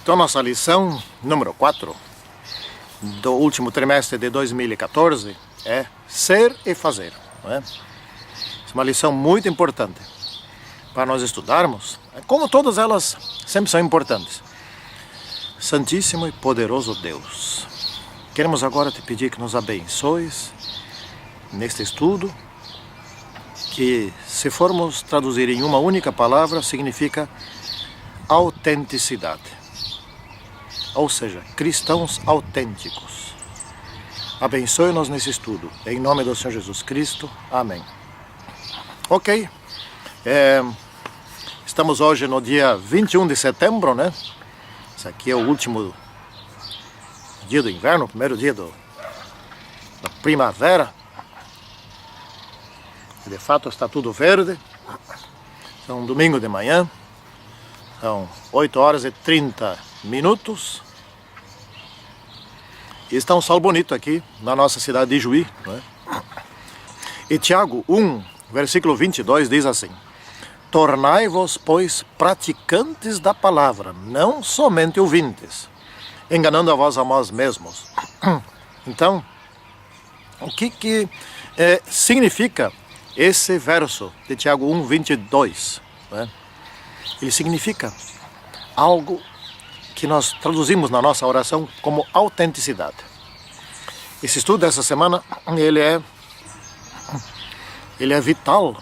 Então, nossa lição número 4 do último trimestre de 2014 é ser e fazer. Não é? É uma lição muito importante para nós estudarmos, como todas elas sempre são importantes. Santíssimo e poderoso Deus, queremos agora te pedir que nos abençoes neste estudo, que se formos traduzir em uma única palavra, significa autenticidade. Ou seja, cristãos autênticos. Abençoe-nos nesse estudo. Em nome do Senhor Jesus Cristo. Amém. Ok. Estamos hoje no dia 21 de setembro, né? Esse aqui é o último dia do inverno, o primeiro dia da primavera. De fato está tudo verde. É um domingo de manhã. São 8 horas e 30 minutos. E está um sol bonito aqui na nossa cidade de Juí. Né? E Tiago 1, versículo 22 diz assim: tornai-vos, pois, praticantes da palavra, não somente ouvintes, enganando a vós mesmos. Então, o que significa esse verso de Tiago 1, 22? Né? Ele significa algo que nós traduzimos na nossa oração como autenticidade. Esse estudo dessa semana, ele é vital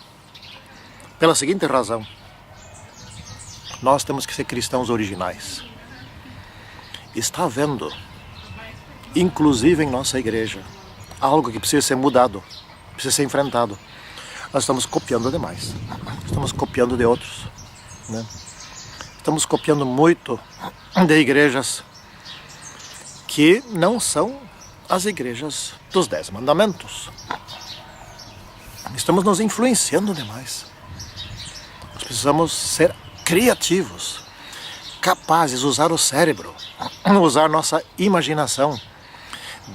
pela seguinte razão: nós temos que ser cristãos originais. Está havendo, inclusive em nossa igreja, algo que precisa ser mudado, precisa ser enfrentado. Nós estamos copiando demais, estamos copiando de outros, né? Estamos copiando muito de igrejas que não são as igrejas dos 10 mandamentos. Estamos nos influenciando demais. Nós precisamos ser criativos, capazes de usar o cérebro, usar nossa imaginação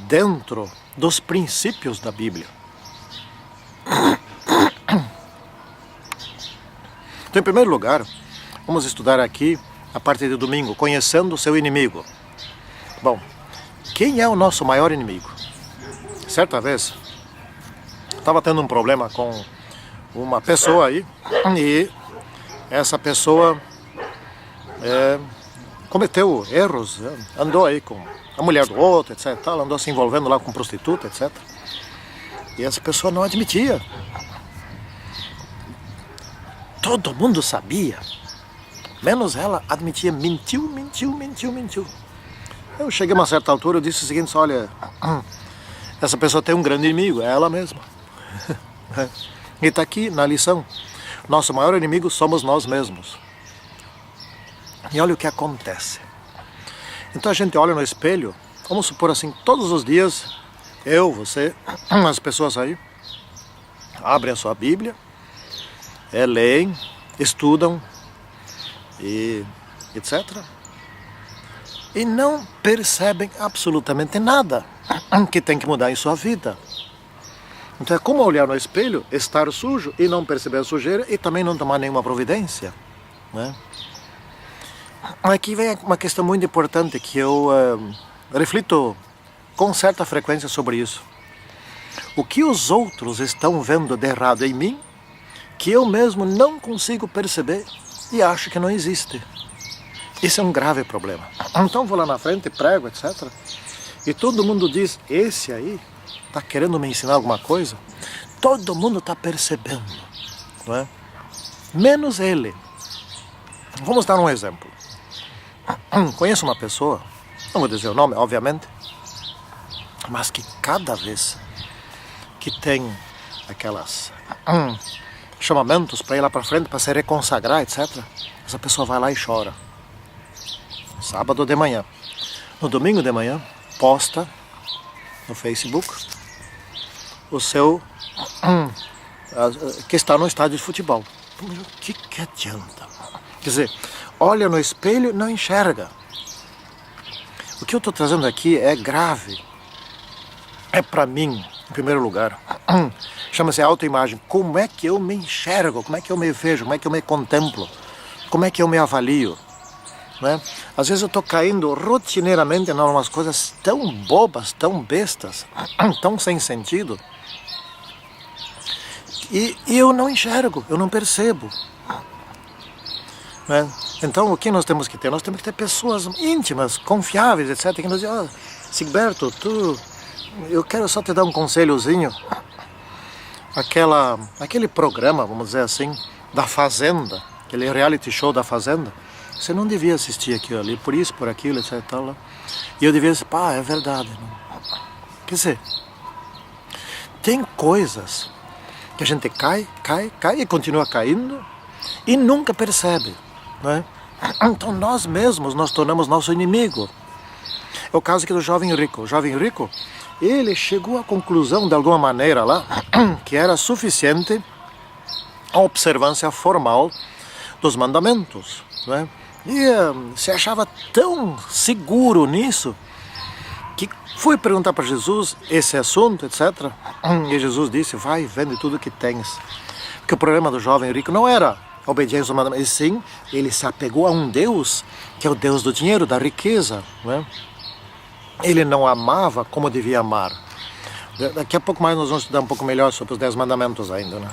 dentro dos princípios da Bíblia. Então, em primeiro lugar, vamos estudar aqui a partir de domingo, conhecendo o seu inimigo. Bom, quem é o nosso maior inimigo? Certa vez, estava tendo um problema com uma pessoa aí, e essa pessoa cometeu erros, andou aí com a mulher do outro, etc. Andou se envolvendo lá com prostituta, etc. E essa pessoa não admitia. Todo mundo sabia, menos ela admitia, mentiu. Eu cheguei a uma certa altura, eu disse o seguinte: olha, essa pessoa tem um grande inimigo, é ela mesma. E está aqui na lição: nosso maior inimigo somos nós mesmos. E olha o que acontece. Então a gente olha no espelho, vamos supor assim, todos os dias, eu, você, as pessoas aí, abrem a sua Bíblia, leem, estudam, e etc. E não percebem absolutamente nada que tem que mudar em sua vida. Então é como olhar no espelho, estar sujo e não perceber a sujeira e também não tomar nenhuma providência, né? Aqui vem uma questão muito importante que eu reflito com certa frequência sobre isso. O que os outros estão vendo de errado em mim, que eu mesmo não consigo perceber e acho que não existe. Isso é um grave problema. Então vou lá na frente, prego, etc. E todo mundo diz: esse aí está querendo me ensinar alguma coisa. Todo mundo está percebendo, não é? Menos ele. Vamos dar um exemplo. Conheço uma pessoa, não vou dizer o nome, obviamente, mas que cada vez que tem aquelas chamamentos para ir lá para frente, para se reconsagrar, etc., essa pessoa vai lá e chora. Sábado de manhã. No domingo de manhã, posta no Facebook o seu que está no estádio de futebol. O que adianta? Quer dizer, olha no espelho e não enxerga. O que eu estou trazendo aqui é grave. É para mim, em primeiro lugar. Chama-se autoimagem. Como é que eu me enxergo? Como é que eu me vejo? Como é que eu me contemplo? Como é que eu me avalio? né? Às vezes eu estou caindo rotineiramente em umas coisas tão bobas, tão bestas, tão sem sentido, e eu não enxergo, eu não percebo, né? Então o que nós temos que ter? Nós temos que ter pessoas íntimas, confiáveis, etc. Que nos dizem, Sigberto, eu quero só te dar um conselhozinho. Aquele programa, vamos dizer assim, da Fazenda, aquele reality show da Fazenda, você não devia assistir aquilo ali, por isso, por aquilo, etc. E eu devia dizer, é verdade. Quer dizer, tem coisas que a gente cai e continua caindo e nunca percebe, né? Então nós mesmos nos tornamos nosso inimigo. É o caso aqui do jovem rico. O jovem rico, ele chegou à conclusão, de alguma maneira lá, que era suficiente a observância formal dos mandamentos, né? E se achava tão seguro nisso que foi perguntar para Jesus esse assunto, etc. E Jesus disse, vai, vende tudo que tens. Porque o problema do jovem rico não era a obediência aos mandamentos, e sim, ele se apegou a um Deus, que é o Deus do dinheiro, da riqueza, né? Ele não amava como devia amar. Daqui a pouco mais nós vamos estudar um pouco melhor sobre os 10 mandamentos ainda, né?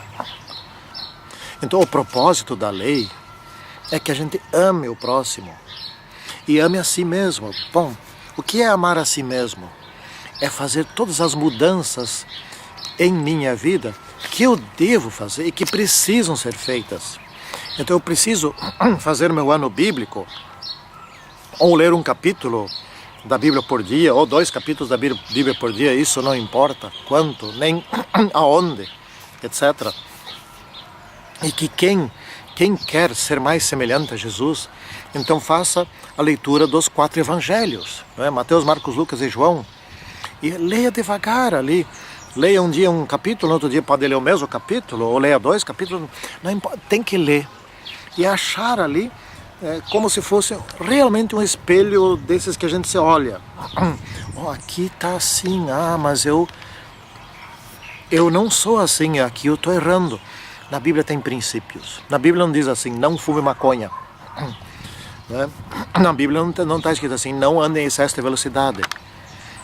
Então o propósito da lei é que a gente ame o próximo e ame a si mesmo. Bom, o que é amar a si mesmo? É fazer todas as mudanças em minha vida que eu devo fazer e que precisam ser feitas. Então eu preciso fazer meu ano bíblico, ou ler um capítulo da Bíblia por dia, ou 2 capítulos da Bíblia por dia, isso não importa quanto, nem aonde, etc. E que quem quer ser mais semelhante a Jesus, então faça a leitura dos 4 evangelhos, né? Mateus, Marcos, Lucas e João, e leia devagar ali. Leia um dia um capítulo, no outro dia pode ler o mesmo capítulo, ou leia 2 capítulos, não importa, tem que ler e achar ali como se fosse realmente um espelho desses que a gente se olha. Aqui está assim, mas eu não sou assim, aqui eu estou errando. Na Bíblia tem princípios. Na Bíblia não diz assim, não fume maconha, né? Na Bíblia não está escrito assim, não ande em excesso de velocidade.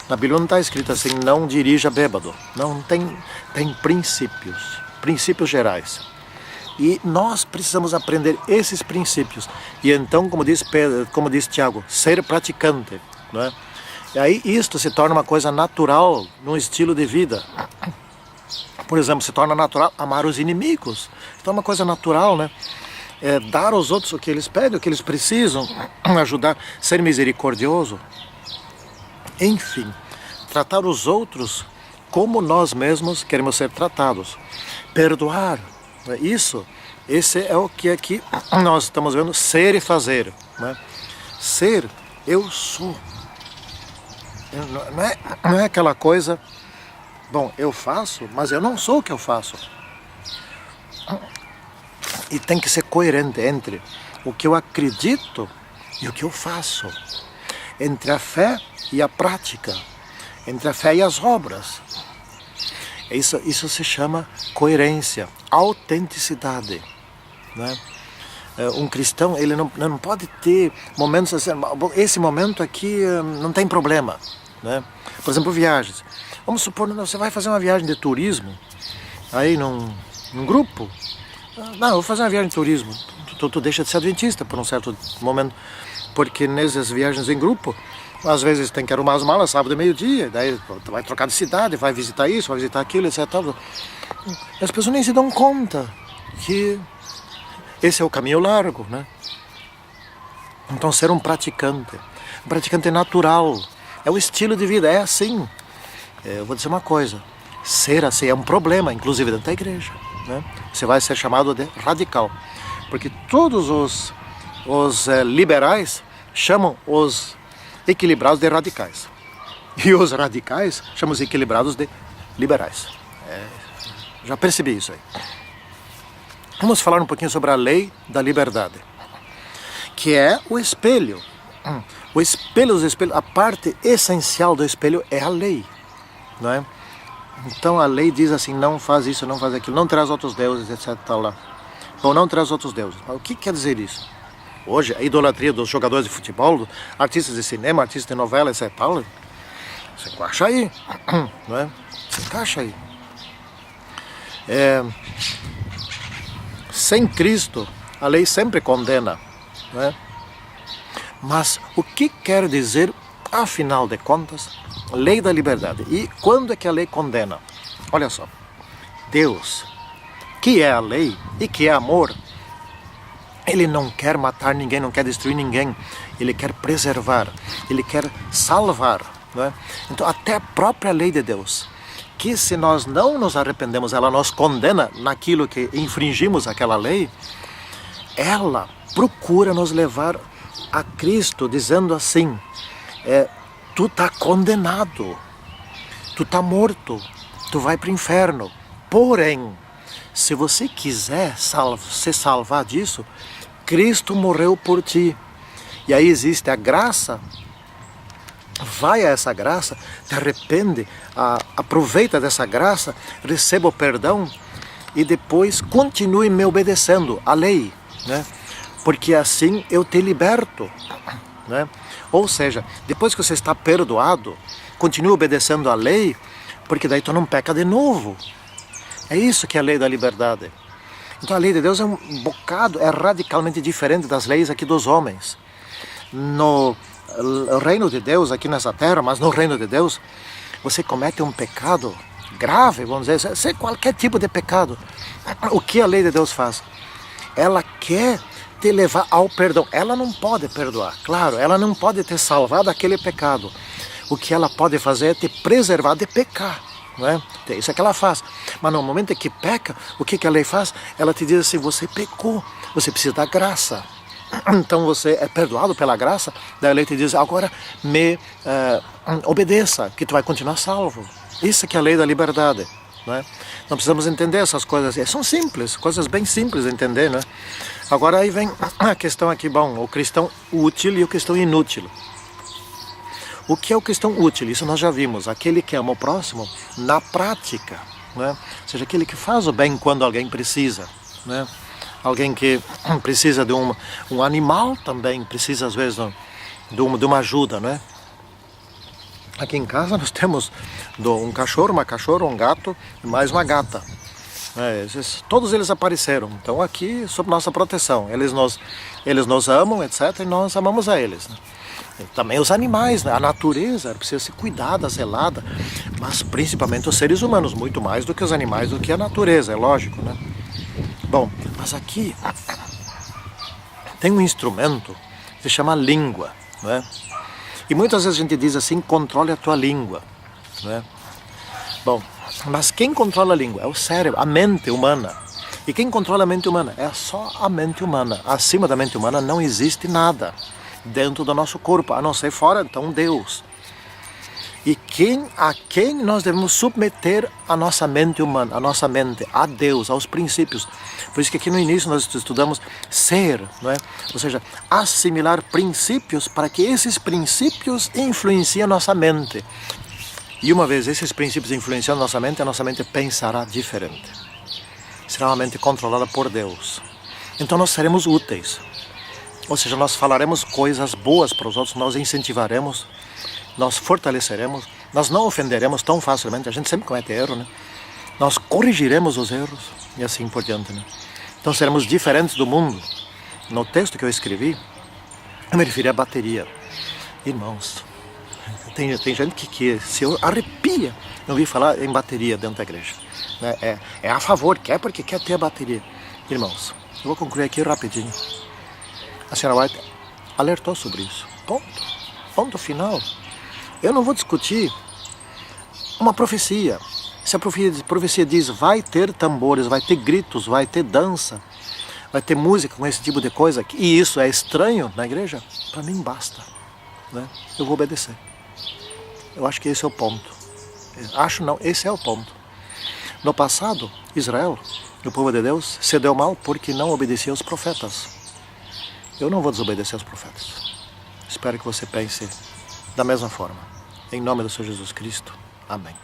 Na Bíblia não está escrito assim, não dirija bêbado. Não, tem princípios gerais. E nós precisamos aprender esses princípios. E então, como diz Tiago, ser praticante, né? E aí isto se torna uma coisa natural no estilo de vida. Por exemplo, se torna natural amar os inimigos. Então é uma coisa natural, né? Dar aos outros o que eles pedem, o que eles precisam, ajudar, ser misericordioso. Enfim, tratar os outros como nós mesmos queremos ser tratados. Perdoar. Esse é o que aqui nós estamos vendo, ser e fazer, né? Ser, eu sou. Não é aquela coisa, bom, eu faço, mas eu não sou o que eu faço. E tem que ser coerente entre o que eu acredito e o que eu faço. Entre a fé e a prática. Entre a fé e as obras. Isso se chama coerência, autenticidade, né? Um cristão, ele não pode ter momentos assim, esse momento aqui não tem problema, né? Por exemplo, viagens. Vamos supor, você vai fazer uma viagem de turismo, aí num grupo. Não, eu vou fazer uma viagem de turismo. Tu deixa de ser adventista por um certo momento, porque nessas viagens em grupo, às vezes tem que arrumar as malas sábado e meio-dia, daí vai trocar de cidade, vai visitar isso, vai visitar aquilo, etc. E as pessoas nem se dão conta que esse é o caminho largo, né? Então ser um praticante natural, é o estilo de vida, é assim. Eu vou dizer uma coisa, ser assim é um problema, inclusive dentro da igreja, né? Você vai ser chamado de radical, porque todos os liberais chamam os equilibrados de radicais. E os radicais chamam os equilibrados de liberais. Já percebi isso aí. Vamos falar um pouquinho sobre a lei da liberdade, que é o espelho. O espelho dos espelhos, a parte essencial do espelho é a lei, não é? Então a lei diz assim, não faz isso, não faz aquilo, não traz outros deuses, etc. Bom, não traz outros deuses. Mas o que quer dizer isso? Hoje, a idolatria dos jogadores de futebol, artistas de cinema, artistas de novela, etc. Você encaixa aí, não é? Você encaixa aí. Sem Cristo, a lei sempre condena, não é? Mas o que quer dizer, afinal de contas, lei da liberdade? E quando é que a lei condena? Olha só, Deus, que é a lei e que é amor, Ele não quer matar ninguém, não quer destruir ninguém. Ele quer preservar, Ele quer salvar, não é? Então até a própria lei de Deus, que se nós não nos arrependemos, ela nos condena naquilo que infringimos aquela lei, ela procura nos levar a Cristo, dizendo assim, tu está condenado, tu está morto, tu vai para o inferno. Porém, se você quiser se salvar disso, Cristo morreu por ti. E aí existe a graça. Vai a essa graça, te arrepende, aproveita dessa graça, receba o perdão e depois continue me obedecendo à lei, né? Porque assim eu te liberto, né? Ou seja, depois que você está perdoado, continue obedecendo à lei, porque daí tu não peca de novo. É isso que é a lei da liberdade. Então a lei de Deus é um bocado, é radicalmente diferente das leis aqui dos homens. No reino de Deus aqui nessa terra, mas no reino de Deus, você comete um pecado grave, vamos dizer, seja qualquer tipo de pecado. O que a lei de Deus faz? Ela quer te levar ao perdão. Ela não pode perdoar, claro, ela não pode te salvar daquele pecado. O que ela pode fazer é te preservar de pecar, não é? Isso é que ela faz. Mas no momento em que peca, o que a lei faz? Ela te diz assim, você pecou, você precisa da graça. Então você é perdoado pela graça, daí a lei te diz, agora me obedeça, que tu vai continuar salvo. Isso que é a lei da liberdade, né? Não precisamos entender essas coisas, são simples, coisas bem simples de entender, né? Agora aí vem a questão aqui, bom, o cristão útil e o cristão inútil. O que é o cristão útil? Isso nós já vimos, aquele que ama o próximo na prática, né? Ou seja, aquele que faz o bem quando alguém precisa, né? Alguém que precisa de um animal também, precisa às vezes de uma ajuda, né? Aqui em casa nós temos um cachorro, uma cachorra, um gato e mais uma gata. Todos eles apareceram, então aqui sob nossa proteção. Eles nos amam, etc. E nós amamos a eles, né? E também os animais, né? A natureza precisa ser cuidada, zelada, mas principalmente os seres humanos, muito mais do que os animais, do que a natureza, é lógico, né? Bom, mas aqui tem um instrumento que se chama língua, não é? E muitas vezes a gente diz assim, controle a tua língua, não é? Bom, mas quem controla a língua? É o cérebro, a mente humana. E quem controla a mente humana? É só a mente humana. Acima da mente humana não existe nada dentro do nosso corpo, a não ser fora, então, Deus. E a quem nós devemos submeter a nossa mente humana, a nossa mente, a Deus, aos princípios. Por isso que aqui no início nós estudamos ser, não é? Ou seja, assimilar princípios para que esses princípios influenciem a nossa mente. E uma vez esses princípios influenciando a nossa mente pensará diferente. Será uma mente controlada por Deus. Então nós seremos úteis. Ou seja, nós falaremos coisas boas para os outros, nós incentivaremos, nós fortaleceremos, nós não ofenderemos tão facilmente, a gente sempre comete erro, né? Nós corrigiremos os erros e assim por diante, né? Então seremos diferentes do mundo. No texto que eu escrevi, eu me referi à bateria. Irmãos, tem gente que se arrepia de ouvir falar em bateria dentro da igreja. É a favor, quer porque quer ter a bateria. Irmãos, eu vou concluir aqui rapidinho. A senhora White alertou sobre isso. Ponto final. Eu não vou discutir uma profecia. Se a profecia diz vai ter tambores, vai ter gritos, vai ter dança, vai ter música com esse tipo de coisa, e isso é estranho na igreja, para mim basta, né? Eu vou obedecer. Eu acho que esse é o ponto. Esse é o ponto. No passado, Israel, o povo de Deus, se deu mal porque não obedecia aos profetas. Eu não vou desobedecer aos profetas. Espero que você pense da mesma forma. Em nome do Senhor Jesus Cristo. Amém.